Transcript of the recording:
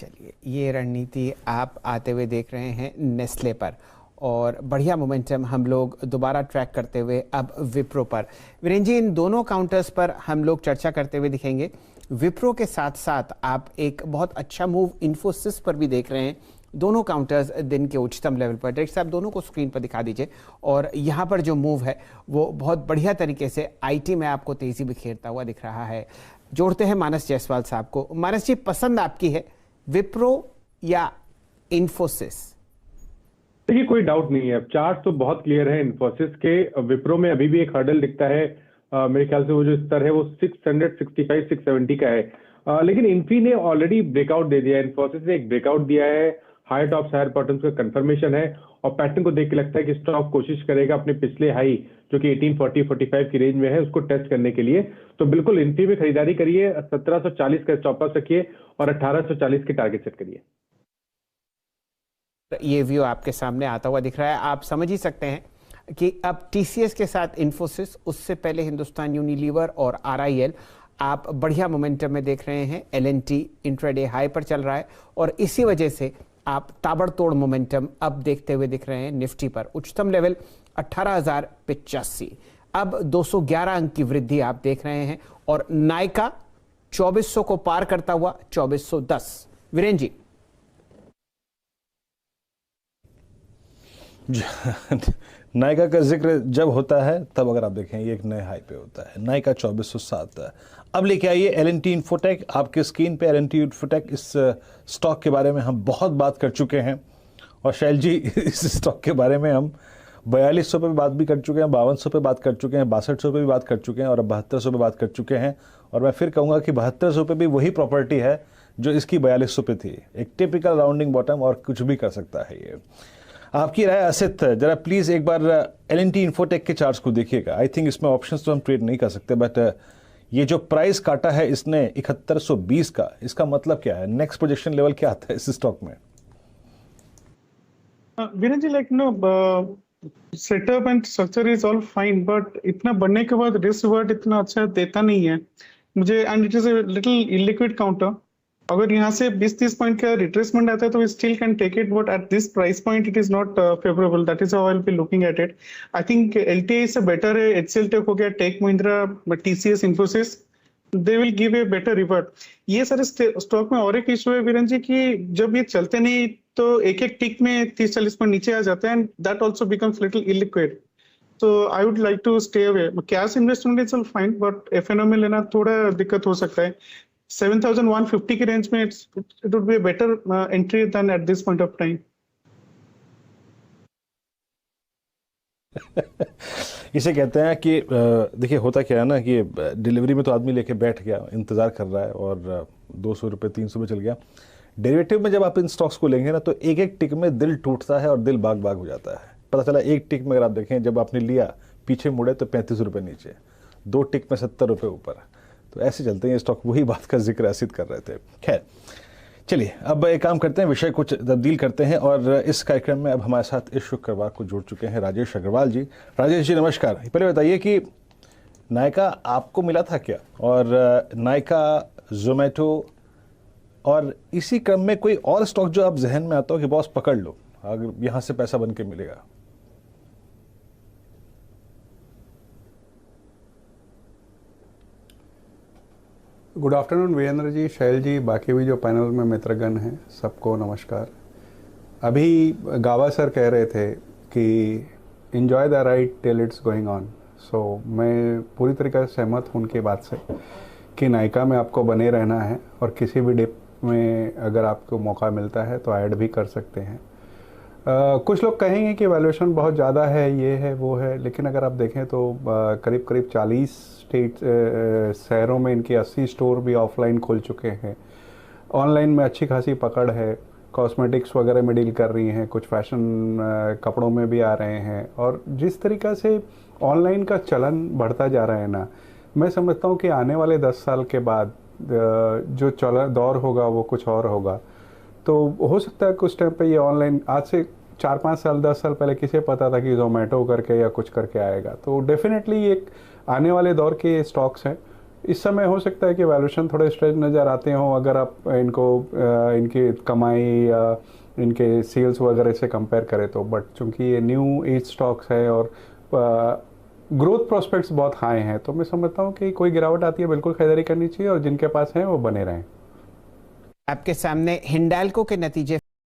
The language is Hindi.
चलिए, ये रणनीति आप आते हुए देख रहे हैं नेस्ले पर और बढ़िया मोमेंटम हम लोग दोबारा ट्रैक करते हुए अब विप्रो पर। वीरेंद्र जी, इन दोनों काउंटर्स पर हम लोग चर्चा करते हुए दिखेंगे। विप्रो के साथ साथ आप एक बहुत अच्छा मूव इन्फोसिस पर भी देख रहे हैं। दोनों काउंटर्स दिन के उच्चतम लेवल पर। डायरेक्टर साहब, दोनों को स्क्रीन पर दिखा दीजिए। और यहाँ पर जो मूव है वो बहुत बढ़िया तरीके से आईटी में आपको तेजी बिखेरता हुआ दिख रहा है। जोड़ते हैं मानस जायसवाल साहब को। मानस जी, पसंद आपकी है विप्रो या इन्फोसिस? देखिए, कोई डाउट नहीं है, चार्ट तो बहुत क्लियर है इन्फोसिस के। विप्रो में अभी भी एक हर्डल दिखता है, मेरे ख्याल से वो जो स्तर है वो 665 670 का है। लेकिन इन्फी ने ऑलरेडी ब्रेकआउट दे दिया है, इन्फोसिस ने एक ब्रेकआउट दिया है, हायर टॉप्स हायर बॉटम्स का कंफर्मेशन है। और पैटर्न को देख के लगता है कि स्टॉक कोशिश करेगा अपने पिछले हाई जो कि 1840-45 की रेंज में है उसको टेस्ट करने के लिए। तो बिल्कुल इन्फी में खरीदारी करिए, 1740 का स्टॉप लॉस रखिए और 1840 के टारगेट सेट करिए। ये व्यू आपके सामने आता हुआ दिख रहा है। आप समझ ही सकते हैं कि अब टीसीएस के साथ इन्फोसिस, उससे पहले हिंदुस्तान यूनिलीवर और आरआईएल आप बढ़िया मोमेंटम में देख रहे हैं। एलएनटी इंट्राडे हाई पर चल रहा है और इसी वजह से आप ताबड़तोड़ मोमेंटम अब देखते हुए दिख रहे हैं निफ्टी पर। उच्चतम लेवल 18,085, अब 211 अंक की वृद्धि आप देख रहे हैं और नायका 2400 को पार करता हुआ 2410। वीरेंद्र जी, नायका का जिक्र जब होता है तब अगर आप देखें ये एक नए हाई पे होता है। नायका 2407। अब लेके आइए एल&टी इन्फोटेक आपके स्क्रीन पे। एल&टी इन्फोटेक, इस स्टॉक के बारे में हम बहुत बात कर चुके हैं और शैल जी इस स्टॉक के बारे में हम 4200 पे बात भी कर चुके हैं, 5200 पे बात कर चुके हैं, 6200 पे भी बात कर चुके हैं और अब 7200 पे बात कर चुके हैं। और मैं फिर कहूँगा कि 7200 पे भी वही प्रॉपर्टी है जो इसकी 4200 पे थी। एक टिपिकल राउंडिंग बॉटम और कुछ भी कर सकता है ये। आपकी राय असित, जरा प्लीज एक बार एल&टी इन्फोटेक के चार्ट्स को देखिएगा। आई थिंक इसमें ऑप्शंस तो हम ट्रेड नहीं कर सकते, बट ये जो प्राइस काटा है इसने 7120 का, इसका मतलब क्या है? नेक्स्ट प्रोजेक्शन लेवल क्या आता है इस स्टॉक में? Virendra ji, like setup and structure is all fine, but इतना बढ़ने के बाद रिस्क रिवॉर्ड इतना अच्छा देता नहीं है मुझे, and it is a little illiquid counter. अगर यहाँ से 20-30 पॉइंट का रिट्रेसमेंट आता है तो still can take it, but at this price point it is not favourable. That is how I will be looking at it. I think LTI से बेटर है, एचसीएल टेक हो गया, tech Mahindra, TCS, Infosys, they will give a better revert. ये सारे स्टॉक में और एक इशू है वीरेंद्र जी की जब ये चलते नहीं तो एक एक टिक में 30-40 पॉइंट नीचे आ जाते हैं, and that also becomes little illiquid. तो I would like to stay away. Cash investment is all fine, but F and O में लेना थोड़ा दिक्कत हो सकता है। 7,150 की रेंज में it would be a better entry than at this point of time. इसे कहते हैं कि देखिए होता क्या है ना कि डिलीवरी में तो आदमी लेके बैठ गया, इंतज़ार कर रहा है और 200 रुपये 300 में चल गया। डेरिवेटिव में जब आप इन स्टॉक्स को लेंगे ना तो एक एक टिक में दिल टूटता है और दिल बाग बाग हो जाता है। पता चला एक टिक में अगर आप देखें जब आपने लिया पीछे मुड़े तो 35 रुपये नीचे, 2 टिक में 70 रुपये ऊपर। तो ऐसे चलते हैं ये स्टॉक। वही बात का जिक्र असित कर रहे थे। खैर चलिए, अब एक काम करते हैं, विषय कुछ तब्दील करते हैं और इस कार्यक्रम में अब हमारे साथ इस शुक्रवार को जुड़ चुके हैं राजेश अग्रवाल जी। राजेश जी नमस्कार। पहले बताइए कि नायका आपको मिला था क्या, और नायका, जोमेटो और इसी क्रम में कोई और स्टॉक जो आप जहन में आता हो कि बॉस पकड़ लो, अगर यहाँ से पैसा बन के मिलेगा? गुड आफ्टरनून वीरेंद्र जी, शैल जी, बाकी भी जो पैनल में मित्रगण हैं सबको नमस्कार। अभी गावा सर कह रहे थे कि enjoy the ride till it's going on. So मैं पूरी तरीके से सहमत हूँ उनकी बात से कि नायका में आपको बने रहना है और किसी भी डिप में अगर आपको मौका मिलता है तो ऐड भी कर सकते हैं। कुछ लोग कहेंगे कि वैल्यूएशन बहुत ज़्यादा है, ये है वो है, लेकिन अगर आप देखें तो करीब करीब 40 स्टेट शहरों में इनके 80 स्टोर भी ऑफलाइन खुल चुके हैं। ऑनलाइन में अच्छी खासी पकड़ है, कॉस्मेटिक्स वगैरह में डील कर रही हैं, कुछ फैशन कपड़ों में भी आ रहे हैं। और जिस तरीक़ा से ऑनलाइन का चलन बढ़ता जा रहा है ना, मैं समझता हूँ कि आने वाले 10 साल के बाद जो दौर होगा वो कुछ और होगा। तो हो सकता है कुछ टाइम पे ये ऑनलाइन, आज से 4-5 साल 10 साल पहले किसे पता था कि जोमेटो करके या कुछ करके आएगा। तो डेफिनेटली एक आने वाले दौर के स्टॉक्स हैं इस समय हो सकता है कि वैल्यूएशन थोड़े स्ट्रेच नज़र आते हों अगर आप इनको इनकी कमाई या इनके सेल्स वगैरह से कंपेयर करें तो, बट चूंकि ये न्यू एज स्टॉक्स है और ग्रोथ प्रोस्पेक्ट्स बहुत हाई हैं, तो मैं समझता हूँ कि कोई गिरावट आती है बिल्कुल खरीदारी करनी चाहिए और जिनके पास है वो बने रहें। आपके सामने हिंडाल्को के नतीजे